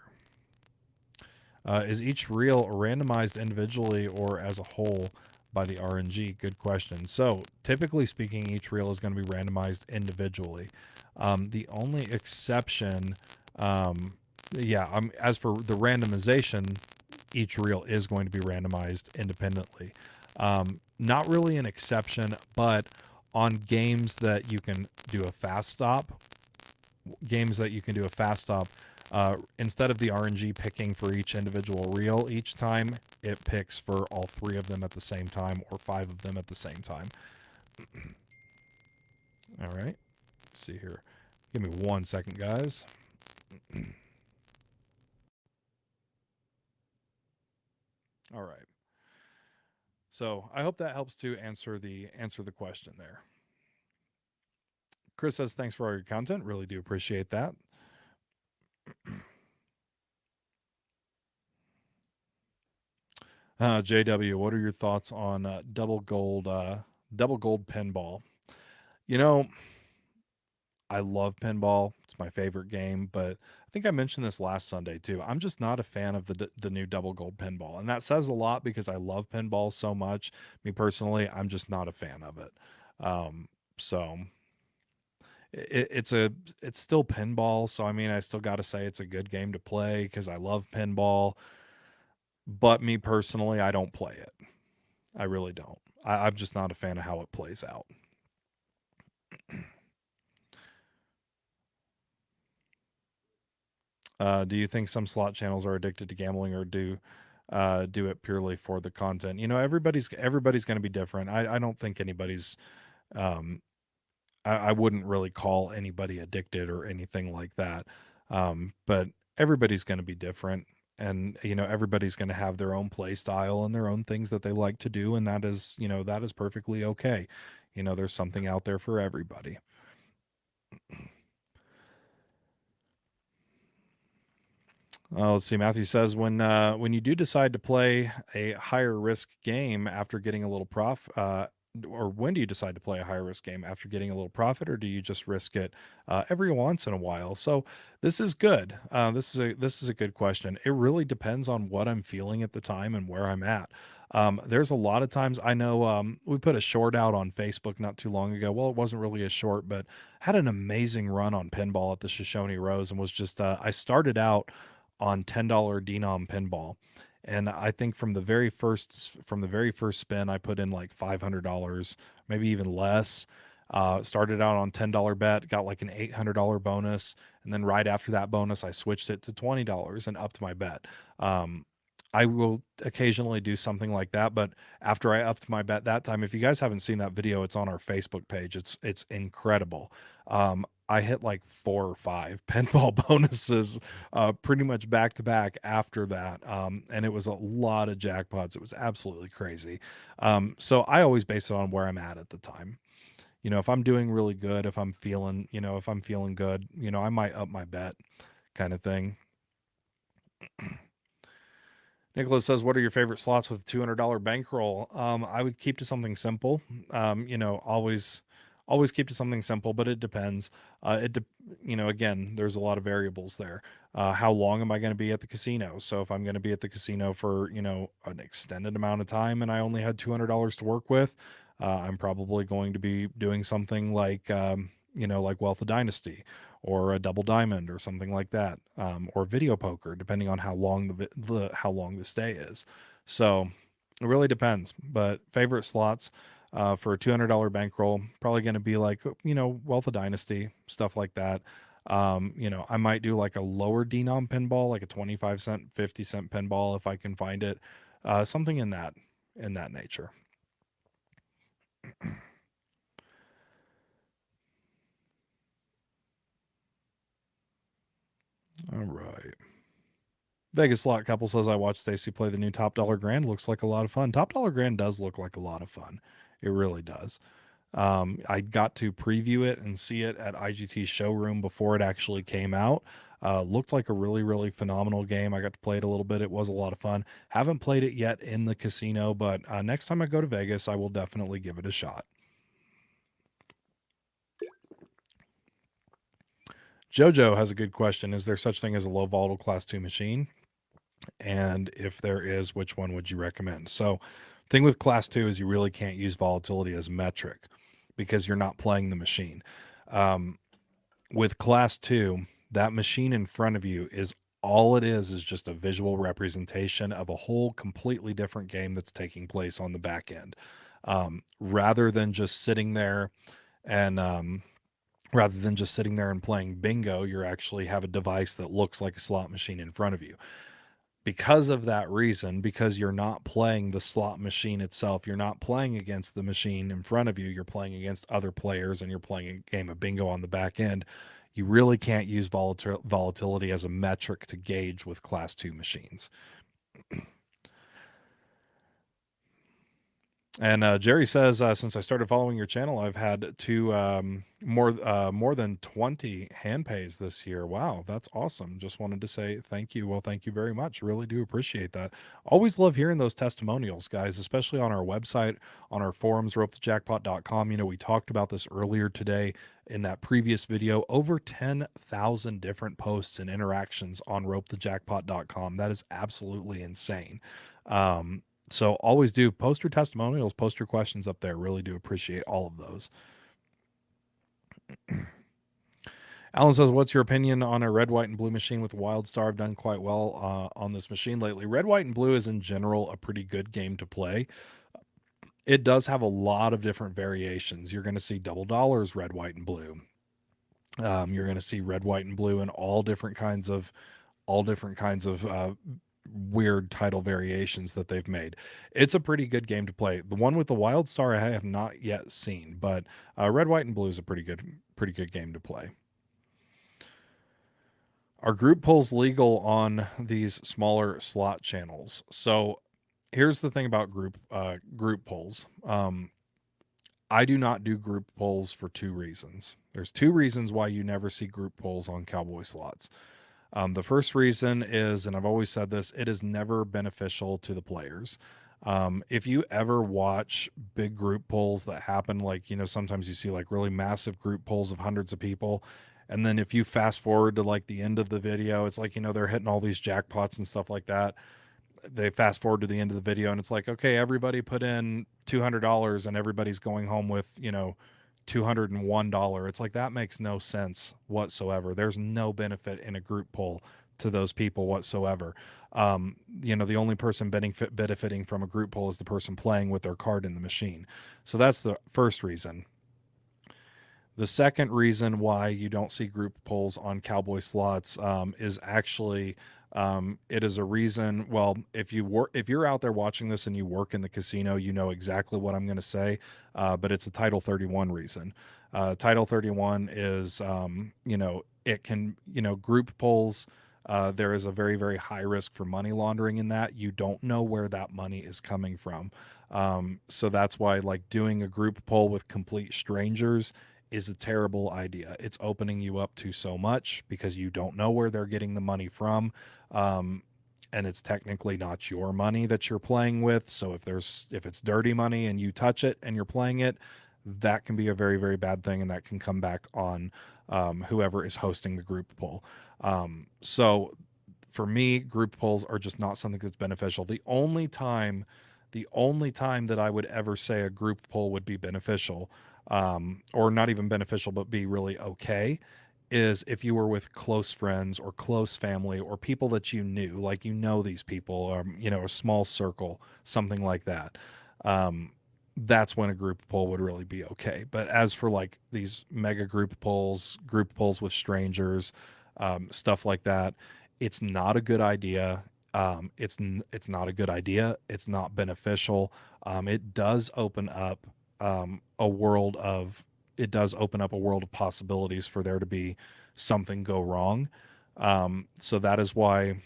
Is each reel randomized individually or as a whole? by the RNG? Good question. So typically speaking, each reel is going to be randomized individually. The only exception, um, as for the randomization, each reel is going to be randomized independently. Not really an exception, but on games that you can do a fast stop, instead of the RNG picking for each individual reel each time, it picks for all three of them at the same time or five of them at the same time. All right. Let's see here. Give me 1 second, guys. All right. So I hope that helps to answer the question there. Chris says thanks for all your content. Really do appreciate that. JW, what are your thoughts on double gold pinball? You know, I love pinball. It's my favorite game, but I think I mentioned this last Sunday too. I'm just not a fan of the new double gold pinball, and that says a lot because I love pinball so much. Me personally, I'm just not a fan of it. So it's still pinball. So I mean, I still got to say it's a good game to play because I love pinball. But me personally, I don't play it. I really don't. I'm just not a fan of how it plays out. Do you think some slot channels are addicted to gambling, or do it purely for the content? You know, everybody's going to be different. I don't think anybody's. Um, I wouldn't really call anybody addicted or anything like that. But everybody's going to be different, and you know, everybody's going to have their own play style and their own things that they like to do, and that is perfectly okay. You know, there's something out there for everybody. Let's see. Matthew says when you do decide to play a higher risk game after getting a little or when do you decide to play a higher risk game after getting a little profit, or do you just risk it every once in a while? So this is good. This is a good question. It really depends on what I'm feeling at the time and where I'm at. There's a lot of times I know we put a short out on Facebook not too long ago. Well, it wasn't really a short, but had an amazing run on pinball at the Shoshone Rose, and was just I started out on $10 denom pinball. And I think from the very first spin, I put in like $500, maybe even less. Started out on $10 bet, got like an $800 bonus, and then right after that bonus, I switched it to $20 and upped my bet. Um, I will occasionally do something like that, but after I upped my bet that time, if you guys haven't seen that video, it's on our Facebook page. It's incredible. I hit like 4 or 5 pinball bonuses pretty much back to back after that. And it was a lot of jackpots. It was absolutely crazy. So I always base it on where I'm at the time. You know, if I'm doing really good, if I'm feeling good, you know, I might up my bet kind of thing. Nicholas says, "What are your favorite slots with a $200 bankroll?" I would keep to something simple. You know, always keep to something simple, but it depends. You know, again, there's a lot of variables there. How long am I going to be at the casino? So if I'm going to be at the casino for an extended amount of time, and I only had $200 to work with, I'm probably going to be doing something like like Wealth of Dynasty or a double diamond or something like that, or video poker, depending on how long how long the stay is. So it really depends. But favorite slots for a $200 bankroll, probably going to be like Wealth of Dynasty, stuff like that. I might do like a lower denom pinball, like a 25 cent, 50 cent pinball if I can find it, something in that nature. All right. Vegas Slot Couple says I watched Stacy play the new Top Dollar Grand. Looks like a lot of fun. Top Dollar Grand does look like a lot of fun. It really does. I got to preview it and see it at IGT showroom before it actually came out. Looked like a really, really phenomenal game. I got to play it a little bit. It was a lot of fun. Haven't played it yet in the casino, but next time I go to Vegas, I will definitely give it a shot. Jojo has a good question. Is there such thing as a low volatile class 2 machine? And if there is, which one would you recommend? So Thing with class 2 is you really can't use volatility as a metric because you're not playing the machine. Um, with class 2, that machine in front of you is all it is just a visual representation of a whole completely different game that's taking place on the back end. Rather than just sitting there and rather than just sitting there and playing bingo, you actually have a device that looks like a slot machine in front of you. Because of that reason, because you're not playing the slot machine itself, you're not playing against the machine in front of you, you're playing against other players and you're playing a game of bingo on the back end. You really can't use volatility as a metric to gauge with class 2 machines. And Jerry says, since I started following your channel, I've had more than 20 hand pays this year. Wow, that's awesome. Just wanted to say thank you. Well, thank you very much. Really do appreciate that. Always love hearing those testimonials, guys, especially on our website, on our forums, ropethejackpot.com. You know, we talked about this earlier today in that previous video. Over 10,000 different posts and interactions on ropethejackpot.com. That is absolutely insane. So always do post your testimonials, post your questions up there. Really do appreciate all of those. Alan says, what's your opinion on a red, white, and blue machine with Wild Star? I've done quite well on this machine lately. Red, white, and blue is in general a pretty good game to play. It does have a lot of different variations. You're going to see double dollars, red, white, and blue. You're going to see red, white, and blue in all different kinds of weird title variations that they've made. It's a pretty good game to play. The one with the Wild Star I have not yet seen, but red, white, and blue is a pretty good game to play. Are group pulls legal on these smaller slot channels? So here's the thing about group pulls. I do not do group pulls for two reasons. There's two reasons why you never see group pulls on Cowboy slots. The first reason is, and I've always said this, it is never beneficial to the players. If you ever watch big group polls that happen, like, you know, sometimes you see like really massive group polls of hundreds of people. And then if you fast forward to like the end of the video, it's like, you know, they're hitting all these jackpots and stuff like that. They fast forward to the end of the video and it's like, okay, everybody put in $200 and everybody's going home with, you know, $201. It's like, that makes no sense whatsoever. There's no benefit in a group poll to those people whatsoever. You know, the only person benefiting from a group poll is the person playing with their card in the machine. So that's the first reason. The second reason why you don't see group polls on Cowboy slots is actually it is a reason. Well, if you're out there watching this and you work in the casino, you know exactly what I'm going to say. But it's a Title 31 reason. Title 31 is you know, it can, you know, group polls. There is a very, very high risk for money laundering in that. You don't know where that money is coming from. So that's why, like, doing a group poll with complete strangers is a terrible idea. It's opening you up to so much because you don't know where they're getting the money from. And it's technically not your money that you're playing with. So if it's dirty money and you touch it and you're playing it, that can be a very, very bad thing. And that can come back on whoever is hosting the group poll. So for me, group polls are just not something that's beneficial. The only time that I would ever say a group poll would be beneficial, or not even beneficial, but be really okay, is if you were with close friends or close family or people that you knew, like, you know, these people, you know, a small circle, something like that. That's when a group poll would really be okay. But as for like these mega group polls with strangers, stuff like that, it's not a good idea. It's not a good idea. It's not beneficial. It does open up a world of possibilities for there to be something go wrong. So that is why,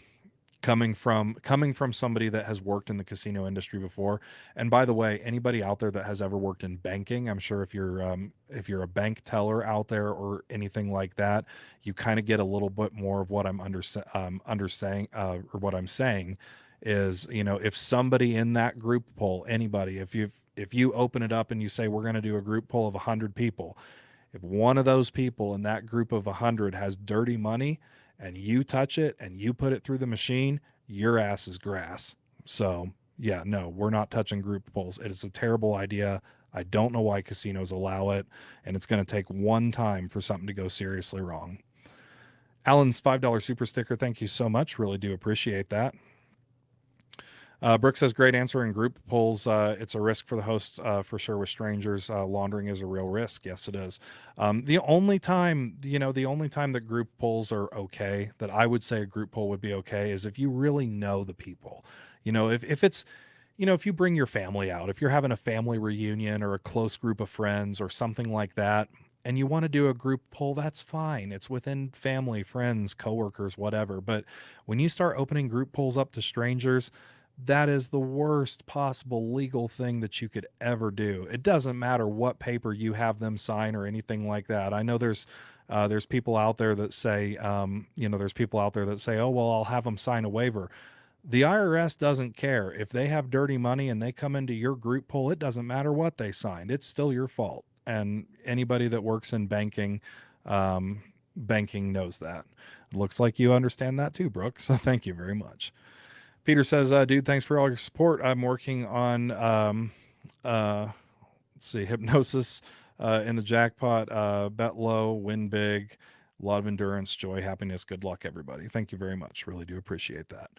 coming from somebody that has worked in the casino industry before, and by the way, anybody out there that has ever worked in banking, I'm sure if you're a bank teller out there or anything like that, you kind of get a little bit more of what I'm saying, or what I'm saying is, you know, if somebody in that group poll, anybody, if you open it up and you say, we're going to do a group poll of 100 people, if one of those people in that group of 100 has dirty money and you touch it and you put it through the machine, your ass is grass. So yeah, no, we're not touching group pools. It is a terrible idea. I don't know why casinos allow it, and it's going to take one time for something to go seriously wrong. Alan's $5 super sticker, thank you so much. Really do appreciate that. Brooke says, great answer. In group polls, it's a risk for the host for sure. With strangers, laundering is a real risk. Yes, it is. The only time, the only time that group polls are okay, that I would say a group poll would be okay, is if you really know the people. If it's, if you bring your family out, if you're having a family reunion or a close group of friends or something like that, and you want to do a group poll, that's fine. It's within family, friends, coworkers, whatever. But when you start opening group polls up to strangers, that is the worst possible legal thing that you could ever do. It doesn't matter what paper you have them sign or anything like that. I know there's people out there that say, there's people out there that say, oh, well, I'll have them sign a waiver. The IRS doesn't care. If they have dirty money and they come into your group poll, it doesn't matter what they signed. It's still your fault. And anybody that works in um, banking knows that. It looks like you understand that too, Brooke. So thank you very much. Peter says, dude, thanks for all your support. I'm working on, uh, let's see, hypnosis in the jackpot, bet low, win big, a lot of endurance, joy, happiness. Good luck, everybody. Thank you very much. Really do appreciate that.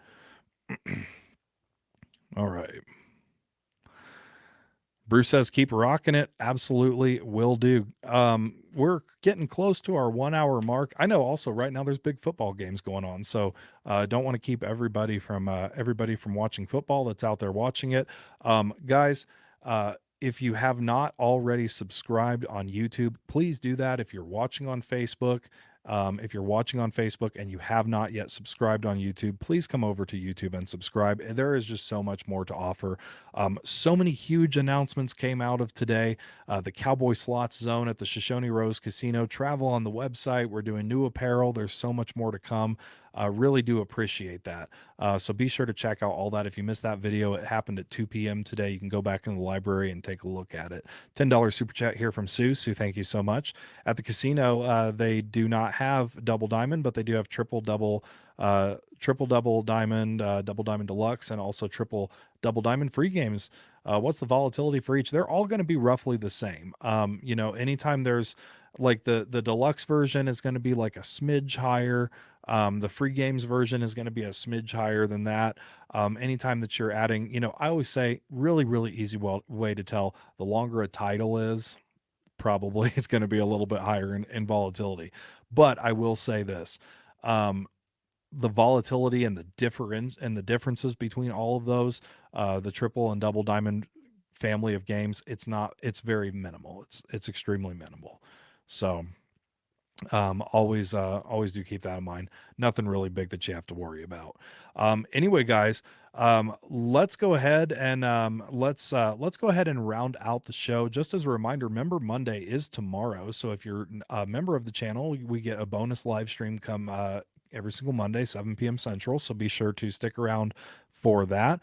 All right. Bruce says, keep rocking it. Absolutely will do. We're getting close to our 1 hour mark. I know also right now there's big football games going on. So don't want to keep everybody from watching football that's out there watching it. Guys, if you have not already subscribed on YouTube, please do that. If you're watching on Facebook and you have not yet subscribed on YouTube, please come over to YouTube and subscribe. There is just so much more to offer. So many huge announcements came out of today. The Cowboy Slots Zone at the Shoshone Rose Casino. Travel on the website. We're doing new apparel. There's so much more to come. Really do appreciate that. So be sure to check out all that. If you missed that video, it happened at 2 p.m. today. You can go back in the library and take a look at it. $10 super chat here from Sue. Sue, thank you so much. At the casino, they do not have double diamond, but they do have triple double diamond, double diamond deluxe, and also triple double diamond free games. What's the volatility for each? They're all going to be roughly the same. Anytime there's like the deluxe version is going to be like a smidge higher. The free games version is going to be a smidge higher than that. Anytime that you're adding, I always say really, really easy way to tell the longer a title is, probably it's going to be a little bit higher in volatility. But I will say this, um, the volatility and the differences between all of those, the triple and double diamond family of games, it's very minimal. It's extremely minimal. So always do keep that in mind. Nothing really big that you have to worry about. Anyway, guys, let's go ahead and let's go ahead and round out the show. Just as a reminder, Member Monday is tomorrow. So if you're a member of the channel, we get a bonus live stream come every single Monday, 7 p.m. Central. So be sure to stick around for that.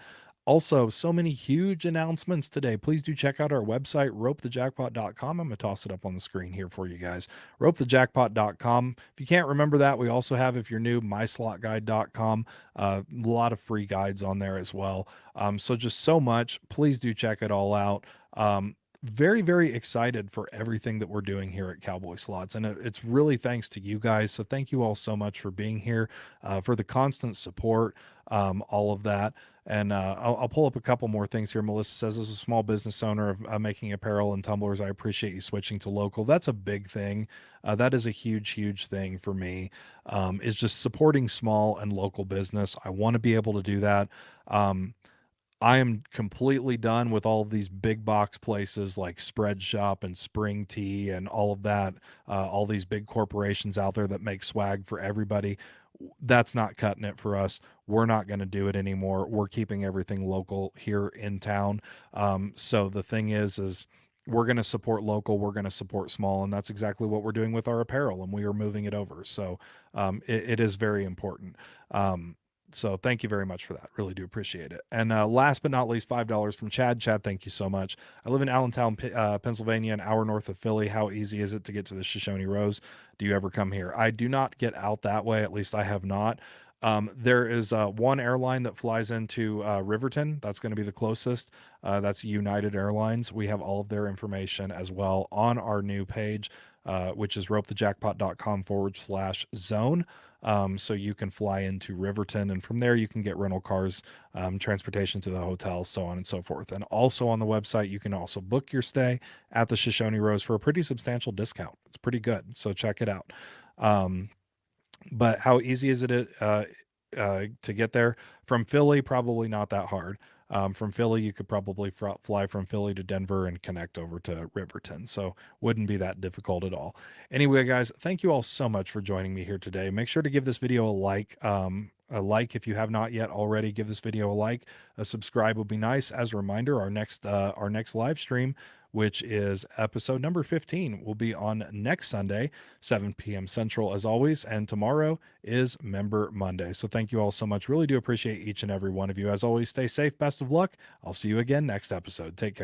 Also, so many huge announcements today. Please do check out our website, ropethejackpot.com. I'm going to toss it up on the screen here for you guys. Ropethejackpot.com. If you can't remember that, we also have, if you're new, myslotguide.com. A lot of free guides on there as well. So just so much. Please do check it all out. Very, very excited for everything that we're doing here at Cowboy Slots. And it's really thanks to you guys. So thank you all so much for being here, for the constant support, all of that. And I'll pull up a couple more things here. Melissa says, as a small business owner of making apparel and tumblers, I appreciate you switching to local. That's a big thing. That is a huge, huge thing for me, is just supporting small and local business. I want to be able to do that. I am completely done with all of these big box places like Spread Shop and Spring Tea and all of that, all these big corporations out there that make swag for everybody. That's not cutting it for us. We're not going to do it anymore. We're keeping everything local here in town. So the thing is we're going to support local. We're going to support small. And that's exactly what we're doing with our apparel. And we are moving it over. So it is very important. So thank you very much for that. Really do appreciate it. And last but not least, $5 from Chad. Chad, thank you so much. I live in Allentown, Pennsylvania, an hour north of Philly. How easy is it to get to the Shoshone Rose? Do you ever come here? I do not get out that way. At least I have not. There is one airline that flies into Riverton. That's going to be the closest. That's United Airlines. We have all of their information as well on our new page, which is ropethejackpot.com/zone. So you can fly into Riverton, and from there you can get rental cars, transportation to the hotel, so on and so forth. And also on the website, you can also book your stay at the Shoshone Rose for a pretty substantial discount. It's pretty good. So check it out. Um, but how easy is it to get there from Philly? Probably not that hard. From Philly, you could probably fly from Philly to Denver and connect over to Riverton. So wouldn't be that difficult at all. Anyway, guys, thank you all so much for joining me here today. Make sure to give this video a like. A like if you have not yet already. Give this video a like. A subscribe would be nice. As a reminder, our next live stream, which is episode number 15, will be on next Sunday, 7 p.m. Central, as always. And tomorrow is Member Monday. So thank you all so much. Really do appreciate each and every one of you. As always, stay safe. Best of luck. I'll see you again next episode. Take care.